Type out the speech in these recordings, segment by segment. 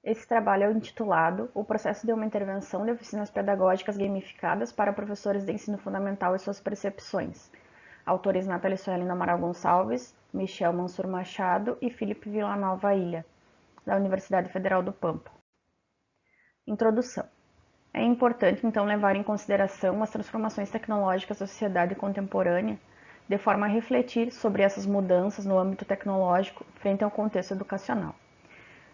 Esse trabalho é intitulado O processo de uma intervenção de oficinas pedagógicas gamificadas para professores de ensino fundamental e suas percepções. Autores Nathalie Suelen Amaral Gonçalves, Michel Mansur Machado e Felipe Villanova Ilha, da Universidade Federal do Pampa. Introdução. É importante, então, levar em consideração as transformações tecnológicas da sociedade contemporânea, de forma a refletir sobre essas mudanças no âmbito tecnológico frente ao contexto educacional.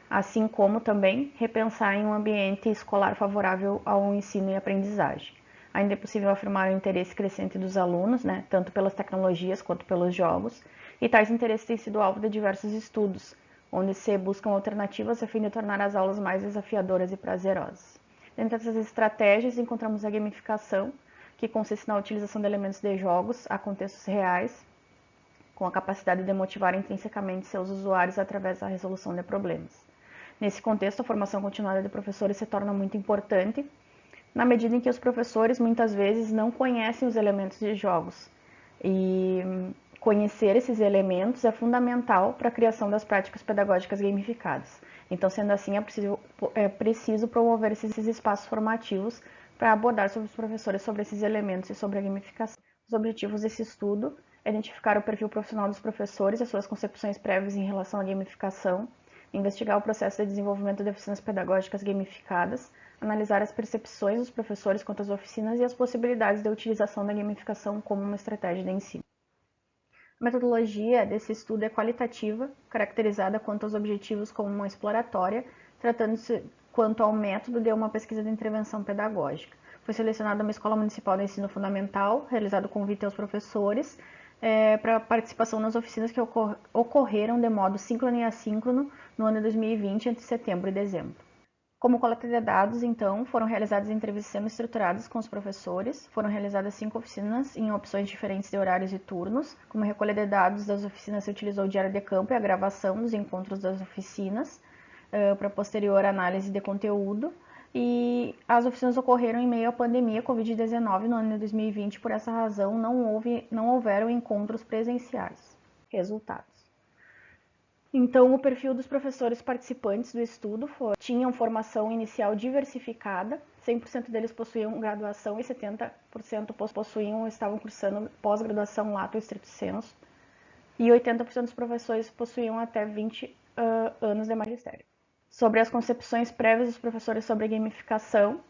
Assim como também repensar em um ambiente escolar favorável ao ensino e aprendizagem. Ainda é possível afirmar o interesse crescente dos alunos, tanto pelas tecnologias quanto pelos jogos, e tais interesses têm sido alvo de diversos estudos, onde se buscam alternativas a fim de tornar as aulas mais desafiadoras e prazerosas. Dentre essas estratégias, encontramos a gamificação, que consiste na utilização de elementos de jogos a contextos reais, com a capacidade de motivar intrinsecamente seus usuários através da resolução de problemas. Nesse contexto, a formação continuada de professores se torna muito importante, na medida em que os professores muitas vezes não conhecem os elementos de jogos. E conhecer esses elementos é fundamental para a criação das práticas pedagógicas gamificadas. Então, sendo assim, é preciso promover esses espaços formativos para abordar sobre os professores sobre esses elementos e sobre a gamificação. Os objetivos desse estudo é identificar o perfil profissional dos professores e as suas concepções prévias em relação à gamificação, investigar o processo de desenvolvimento de oficinas pedagógicas gamificadas, analisar as percepções dos professores quanto às oficinas e as possibilidades de utilização da gamificação como uma estratégia de ensino. A metodologia desse estudo é qualitativa, caracterizada quanto aos objetivos como uma exploratória, tratando-se quanto ao método de uma pesquisa de intervenção pedagógica. Foi selecionada uma escola municipal de ensino fundamental, realizado convite aos professores, para participação nas oficinas que ocorreram de modo síncrono e assíncrono no ano de 2020, entre setembro e dezembro. Como coleta de dados, então, foram realizadas entrevistas semi-estruturadas com os professores, foram realizadas 5 oficinas em opções diferentes de horários e turnos. Como recolha de dados das oficinas, se utilizou o diário de campo e a gravação dos encontros das oficinas, para posterior análise de conteúdo. E as oficinas ocorreram em meio à pandemia Covid-19 no ano de 2020, por essa razão não houveram encontros presenciais. Resultados. Então, o perfil dos professores participantes do estudo tinham formação inicial diversificada, 100% deles possuíam graduação e 70% possuíam ou estavam cursando pós-graduação lato estrito sensu, e 80% dos professores possuíam até 20 anos de magistério. Sobre as concepções prévias dos professores sobre a gamificação,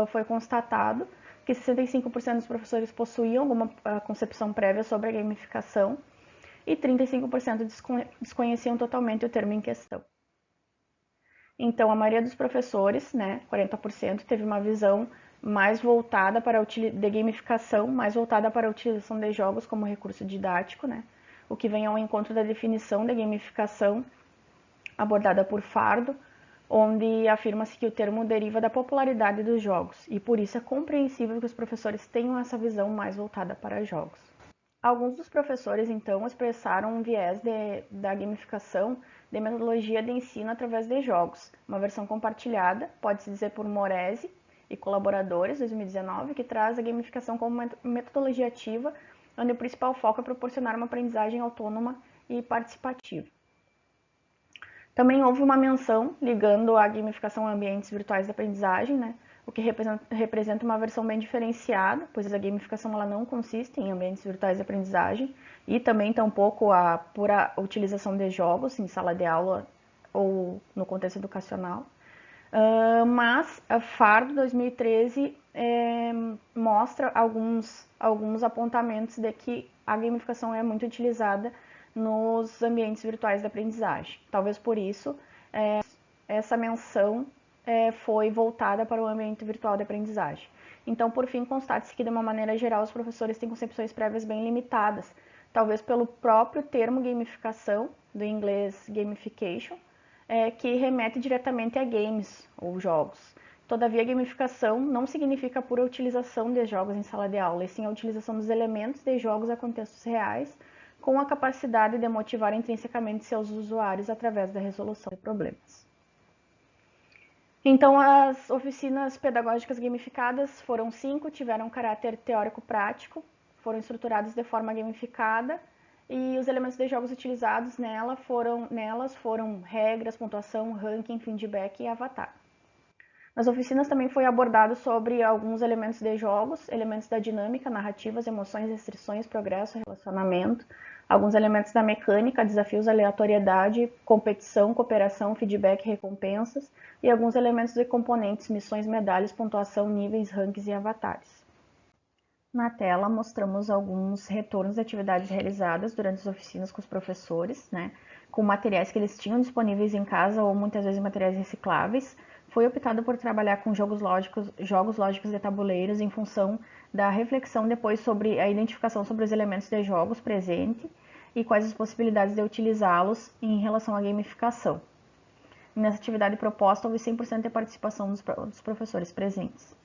foi constatado que 65% dos professores possuíam alguma concepção prévia sobre a gamificação, e 35% desconheciam totalmente o termo em questão. Então, a maioria dos professores, 40%, teve uma visão mais voltada para de gamificação, mais voltada para a utilização de jogos como recurso didático, o que vem ao encontro da definição de gamificação abordada por Fardo, onde afirma-se que o termo deriva da popularidade dos jogos, e por isso é compreensível que os professores tenham essa visão mais voltada para jogos. Alguns dos professores, então, expressaram um viés da gamificação de metodologia de ensino através de jogos, uma versão compartilhada, pode-se dizer por Moresi e colaboradores, 2019, que traz a gamificação como uma metodologia ativa, onde o principal foco é proporcionar uma aprendizagem autônoma e participativa. Também houve uma menção ligando a gamificação a ambientes virtuais de aprendizagem, o que representa uma versão bem diferenciada, pois a gamificação ela não consiste em ambientes virtuais de aprendizagem e também tampouco a pura utilização de jogos em sala de aula ou no contexto educacional. Mas a Fardo 2013 mostra alguns apontamentos de que a gamificação é muito utilizada nos ambientes virtuais de aprendizagem. Talvez por isso essa menção foi voltada para o ambiente virtual de aprendizagem. Então, por fim, constate-se que, de uma maneira geral, os professores têm concepções prévias bem limitadas, talvez pelo próprio termo gamificação, do inglês gamification, que remete diretamente a games ou jogos. Todavia, a gamificação não significa a pura utilização de jogos em sala de aula, e sim a utilização dos elementos de jogos a contextos reais, com a capacidade de motivar intrinsecamente seus usuários através da resolução de problemas. Então, as oficinas pedagógicas gamificadas foram 5, tiveram caráter teórico-prático, foram estruturadas de forma gamificada e os elementos de jogos utilizados nelas foram regras, pontuação, ranking, feedback e avatar. Nas oficinas também foi abordado sobre alguns elementos de jogos, elementos da dinâmica, narrativas, emoções, restrições, progresso, relacionamento, alguns elementos da mecânica, desafios, aleatoriedade, competição, cooperação, feedback, recompensas, e alguns elementos de componentes, missões, medalhas, pontuação, níveis, rankings e avatares. Na tela mostramos alguns retornos de atividades realizadas durante as oficinas com os professores, com materiais que eles tinham disponíveis em casa ou muitas vezes materiais recicláveis. Foi optado por trabalhar com jogos lógicos de tabuleiros em função da reflexão depois sobre a identificação sobre os elementos de jogos presente e quais as possibilidades de utilizá-los em relação à gamificação. Nessa atividade proposta, houve 100% de participação dos professores presentes.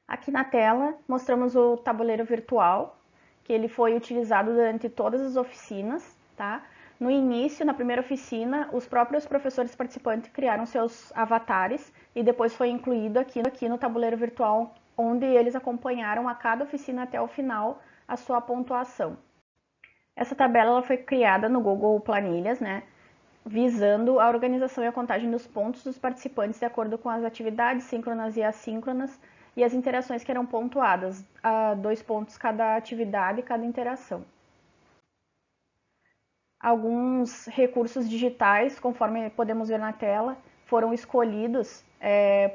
Aqui na tela, mostramos o tabuleiro virtual, que ele foi utilizado durante todas as oficinas, tá? No início, na primeira oficina, os próprios professores participantes criaram seus avatares e depois foi incluído aqui no tabuleiro virtual, onde eles acompanharam a cada oficina até o final a sua pontuação. Essa tabela ela foi criada no Google Planilhas, visando a organização e a contagem dos pontos dos participantes de acordo com as atividades síncronas e assíncronas e as interações que eram pontuadas, a 2 pontos cada atividade e cada interação. Alguns recursos digitais, conforme podemos ver na tela, foram escolhidos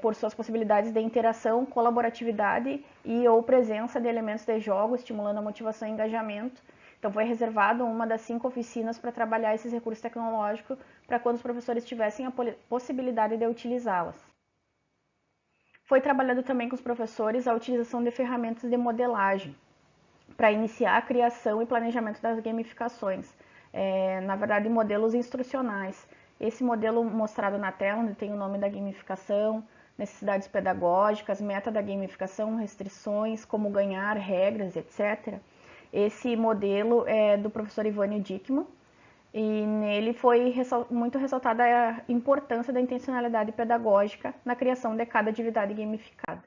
por suas possibilidades de interação, colaboratividade e ou presença de elementos de jogo, estimulando a motivação e engajamento. Então foi reservado uma das 5 oficinas para trabalhar esses recursos tecnológicos para quando os professores tivessem a possibilidade de utilizá-las. Foi trabalhado também com os professores a utilização de ferramentas de modelagem para iniciar a criação e planejamento das gamificações. Na verdade, modelos instrucionais. Esse modelo mostrado na tela, onde tem o nome da gamificação, necessidades pedagógicas, meta da gamificação, restrições, como ganhar, regras, etc. Esse modelo é do professor Ivânio Dickmann, e nele foi muito ressaltada a importância da intencionalidade pedagógica na criação de cada atividade gamificada.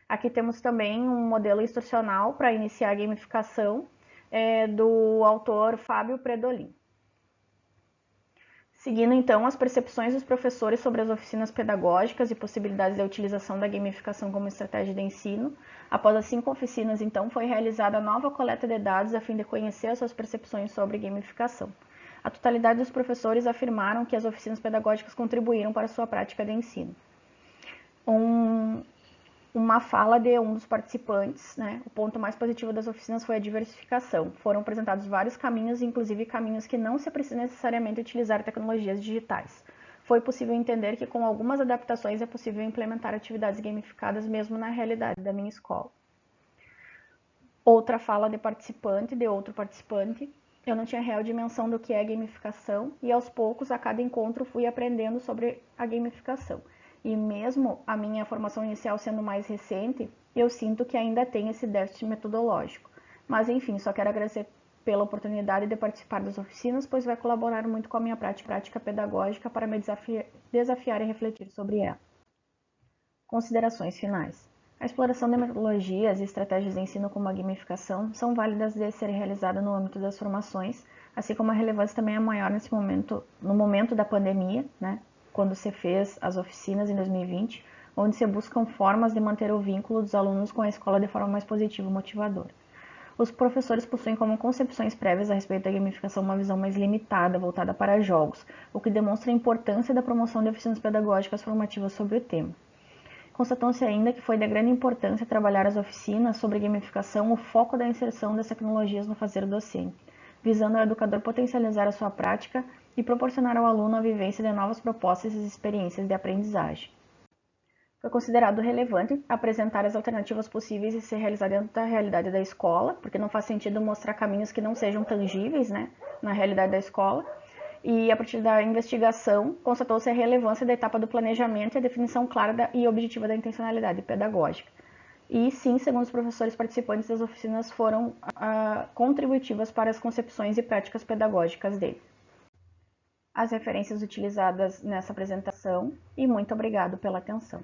Aqui temos também um modelo instrucional para iniciar a gamificação, do autor Fábio Predolin. Seguindo então as percepções dos professores sobre as oficinas pedagógicas e possibilidades de utilização da gamificação como estratégia de ensino, após as 5 oficinas então foi realizada a nova coleta de dados a fim de conhecer as suas percepções sobre gamificação. A totalidade dos professores afirmaram que as oficinas pedagógicas contribuíram para a sua prática de ensino. Uma fala de um dos participantes, o ponto mais positivo das oficinas foi a diversificação. Foram apresentados vários caminhos, inclusive caminhos que não se precisa necessariamente utilizar tecnologias digitais. Foi possível entender que com algumas adaptações é possível implementar atividades gamificadas mesmo na realidade da minha escola. Outra fala de outro participante. Eu não tinha real dimensão do que é gamificação e aos poucos, a cada encontro, fui aprendendo sobre a gamificação. E mesmo a minha formação inicial sendo mais recente, eu sinto que ainda tem esse déficit metodológico. Mas enfim, só quero agradecer pela oportunidade de participar das oficinas, pois vai colaborar muito com a minha prática pedagógica para me desafiar e refletir sobre ela. Considerações finais. A exploração de metodologias e estratégias de ensino como a gamificação são válidas de serem realizadas no âmbito das formações, assim como a relevância também é maior no momento da pandemia, quando se fez as oficinas em 2020, onde se buscam formas de manter o vínculo dos alunos com a escola de forma mais positiva e motivadora. Os professores possuem como concepções prévias a respeito da gamificação uma visão mais limitada, voltada para jogos, o que demonstra a importância da promoção de oficinas pedagógicas formativas sobre o tema. Constatou-se ainda que foi de grande importância trabalhar as oficinas sobre gamificação o foco da inserção das tecnologias no fazer docente, visando o educador potencializar a sua prática e proporcionar ao aluno a vivência de novas propostas e experiências de aprendizagem. Foi considerado relevante apresentar as alternativas possíveis de ser realizadas dentro da realidade da escola, porque não faz sentido mostrar caminhos que não sejam tangíveis, na realidade da escola. E a partir da investigação, constatou-se a relevância da etapa do planejamento e a definição clara e objetiva da intencionalidade pedagógica. E sim, segundo os professores participantes das oficinas, foram contributivas para as concepções e práticas pedagógicas dele. As referências utilizadas nessa apresentação e muito obrigado pela atenção.